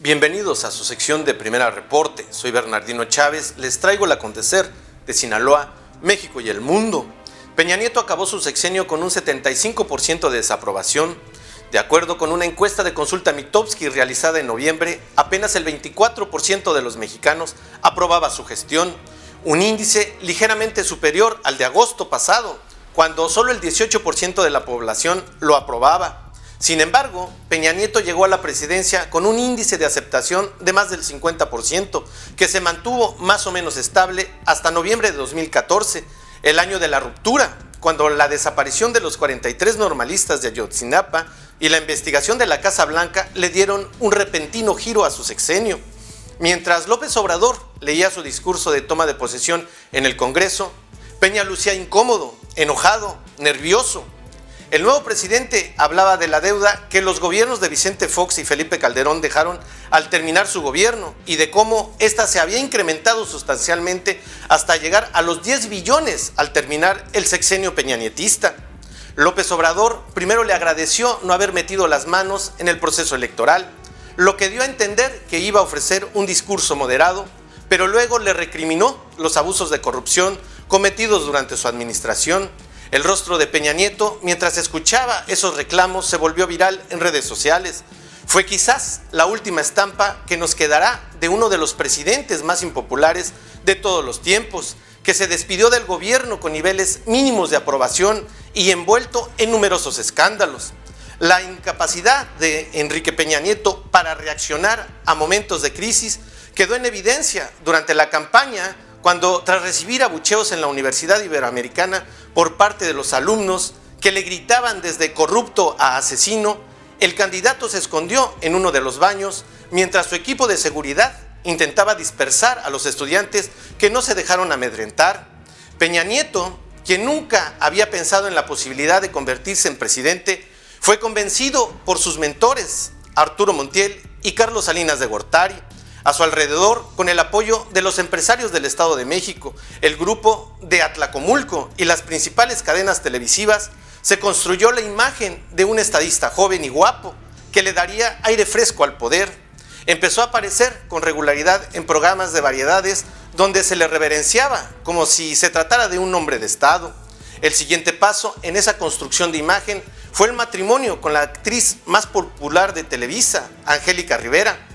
Bienvenidos a su sección de Primera Reporte. Soy Bernardino Chávez, les traigo el acontecer de Sinaloa, México y el mundo. Peña Nieto acabó su sexenio con un 75% de desaprobación. De acuerdo con una encuesta de Consulta Mitofsky realizada en noviembre, apenas el 24% de los mexicanos aprobaba su gestión, un índice ligeramente superior al de agosto pasado, cuando solo el 18% de la población lo aprobaba. Sin embargo, Peña Nieto llegó a la presidencia con un índice de aceptación de más del 50%, que se mantuvo más o menos estable hasta noviembre de 2014, el año de la ruptura, cuando la desaparición de los 43 normalistas de Ayotzinapa y la investigación de la Casa Blanca le dieron un repentino giro a su sexenio. Mientras López Obrador leía su discurso de toma de posesión en el Congreso, Peña lucía incómodo, enojado, nervioso. El nuevo presidente hablaba de la deuda que los gobiernos de Vicente Fox y Felipe Calderón dejaron al terminar su gobierno y de cómo ésta se había incrementado sustancialmente hasta llegar a los 10 billones al terminar el sexenio peñanietista. López Obrador primero le agradeció no haber metido las manos en el proceso electoral, lo que dio a entender que iba a ofrecer un discurso moderado, pero luego le recriminó los abusos de corrupción cometidos durante su administración. El rostro de Peña Nieto, mientras escuchaba esos reclamos, se volvió viral en redes sociales. Fue quizás la última estampa que nos quedará de uno de los presidentes más impopulares de todos los tiempos, que se despidió del gobierno con niveles mínimos de aprobación y envuelto en numerosos escándalos. La incapacidad de Enrique Peña Nieto para reaccionar a momentos de crisis quedó en evidencia durante la campaña, cuando tras recibir abucheos en la Universidad Iberoamericana por parte de los alumnos que le gritaban desde corrupto a asesino, el candidato se escondió en uno de los baños mientras su equipo de seguridad intentaba dispersar a los estudiantes que no se dejaron amedrentar. Peña Nieto, quien nunca había pensado en la posibilidad de convertirse en presidente, fue convencido por sus mentores, Arturo Montiel y Carlos Salinas de Gortari. A su alrededor, con el apoyo de los empresarios del Estado de México, el grupo de Atlacomulco y las principales cadenas televisivas, se construyó la imagen de un estadista joven y guapo que le daría aire fresco al poder. Empezó a aparecer con regularidad en programas de variedades donde se le reverenciaba como si se tratara de un hombre de Estado. El siguiente paso en esa construcción de imagen fue el matrimonio con la actriz más popular de Televisa, Angélica Rivera,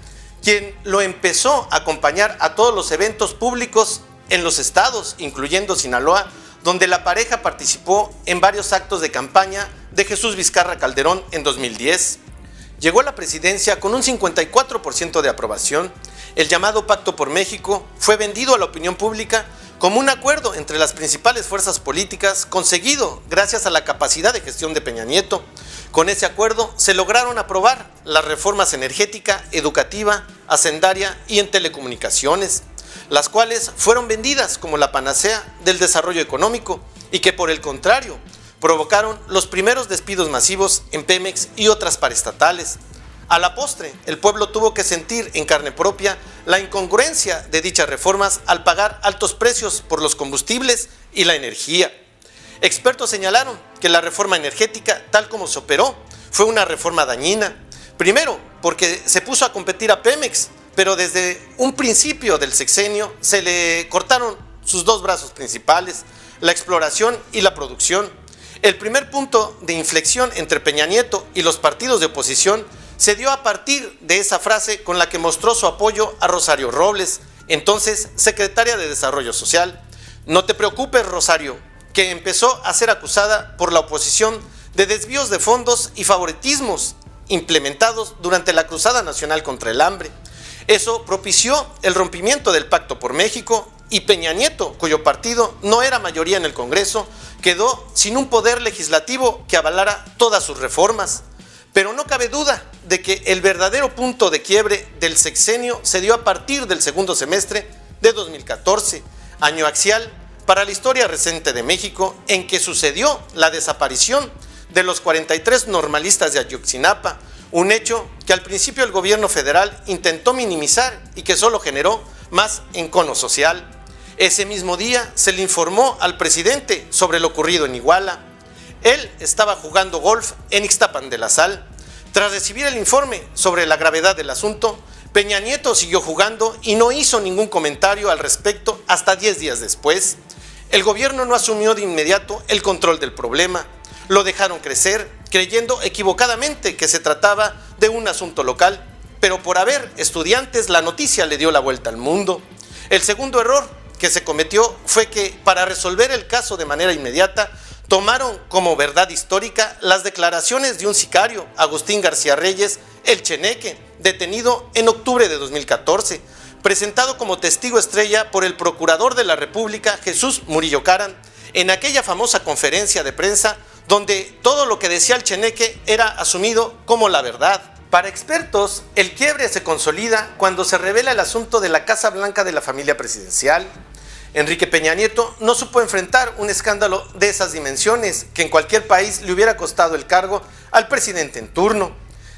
quien lo empezó a acompañar a todos los eventos públicos en los estados, incluyendo Sinaloa, donde la pareja participó en varios actos de campaña de Jesús Vizcarra Calderón en 2010. Llegó a la presidencia con un 54% de aprobación. El llamado Pacto por México fue vendido a la opinión pública como un acuerdo entre las principales fuerzas políticas conseguido gracias a la capacidad de gestión de Peña Nieto. Con ese acuerdo se lograron aprobar las reformas energética, educativa, hacendaria y en telecomunicaciones, las cuales fueron vendidas como la panacea del desarrollo económico y que por el contrario provocaron los primeros despidos masivos en Pemex y otras paraestatales. A la postre, el pueblo tuvo que sentir en carne propia la incongruencia de dichas reformas al pagar altos precios por los combustibles y la energía. Expertos señalaron que la reforma energética, tal como se operó, fue una reforma dañina. Primero, porque se puso a competir a Pemex, pero desde un principio del sexenio se le cortaron sus dos brazos principales, la exploración y la producción. El primer punto de inflexión entre Peña Nieto y los partidos de oposición se dio a partir de esa frase con la que mostró su apoyo a Rosario Robles, entonces secretaria de Desarrollo Social. No te preocupes, Rosario, que empezó a ser acusada por la oposición de desvíos de fondos y favoritismos implementados durante la Cruzada Nacional contra el Hambre. Eso propició el rompimiento del Pacto por México y Peña Nieto, cuyo partido no era mayoría en el Congreso, quedó sin un poder legislativo que avalara todas sus reformas. Pero no cabe duda de que el verdadero punto de quiebre del sexenio se dio a partir del segundo semestre de 2014, año axial para la historia reciente de México, en que sucedió la desaparición de los 43 normalistas de Ayotzinapa, un hecho que al principio el gobierno federal intentó minimizar y que solo generó más encono social. Ese mismo día se le informó al presidente sobre lo ocurrido en Iguala. Él estaba jugando golf en Ixtapan de la Sal. Tras recibir el informe sobre la gravedad del asunto, Peña Nieto siguió jugando y no hizo ningún comentario al respecto hasta 10 días después. El gobierno no asumió de inmediato el control del problema. Lo dejaron crecer, creyendo equivocadamente que se trataba de un asunto local, pero por haber estudiantes la noticia le dio la vuelta al mundo. El segundo error que se cometió fue que para resolver el caso de manera inmediata tomaron como verdad histórica las declaraciones de un sicario, Agustín García Reyes, el Cheneque, detenido en octubre de 2014, presentado como testigo estrella por el Procurador de la República, Jesús Murillo Caram, en aquella famosa conferencia de prensa donde todo lo que decía el Cheneque era asumido como la verdad. Para expertos, el quiebre se consolida cuando se revela el asunto de la Casa Blanca de la familia presidencial. Enrique Peña Nieto no supo enfrentar un escándalo de esas dimensiones que en cualquier país le hubiera costado el cargo al presidente en turno.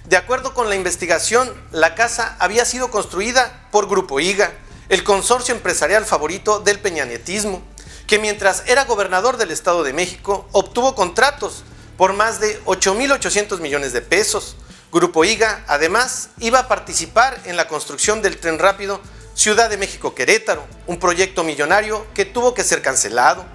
De acuerdo con la investigación, la casa había sido construida por Grupo IGA, el consorcio empresarial favorito del peñanietismo, que mientras era gobernador del Estado de México obtuvo contratos por más de 8.800 millones de pesos. Grupo IGA, además, iba a participar en la construcción del tren rápido Ciudad de México-Querétaro, un proyecto millonario que tuvo que ser cancelado.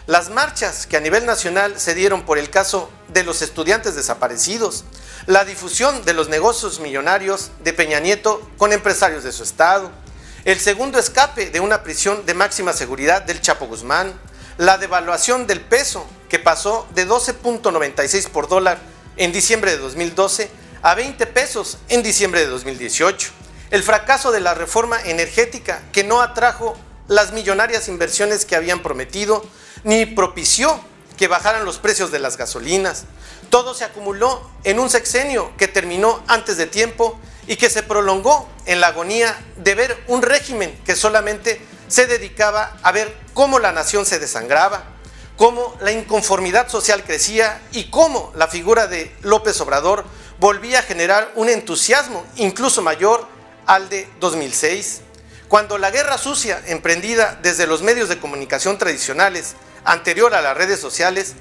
Las marchas que a nivel nacional se dieron por el caso de los estudiantes desaparecidos, la difusión de los negocios millonarios de Peña Nieto con empresarios de su estado, el segundo escape de una prisión de máxima seguridad del Chapo Guzmán, la devaluación del peso que pasó de 12.96 por dólar en diciembre de 2012 a 20 pesos en diciembre de 2018, el fracaso de la reforma energética que no atrajo las millonarias inversiones que habían prometido, ni propició que bajaran los precios de las gasolinas. Todo se acumuló en un sexenio que terminó antes de tiempo y que se prolongó en la agonía de ver un régimen que solamente se dedicaba a ver cómo la nación se desangraba, cómo la inconformidad social crecía y cómo la figura de López Obrador volvía a generar un entusiasmo incluso mayor al de 2006, cuando la guerra sucia emprendida desde los medios de comunicación tradicionales, anterior a las redes sociales,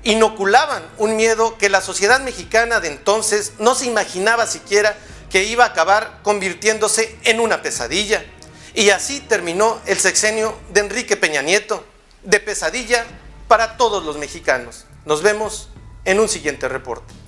inoculaban un miedo que la sociedad mexicana de entonces no se imaginaba siquiera que iba a acabar convirtiéndose en una pesadilla. Y así terminó el sexenio de Enrique Peña Nieto, de pesadilla para todos los mexicanos. Nos vemos en un siguiente reporte.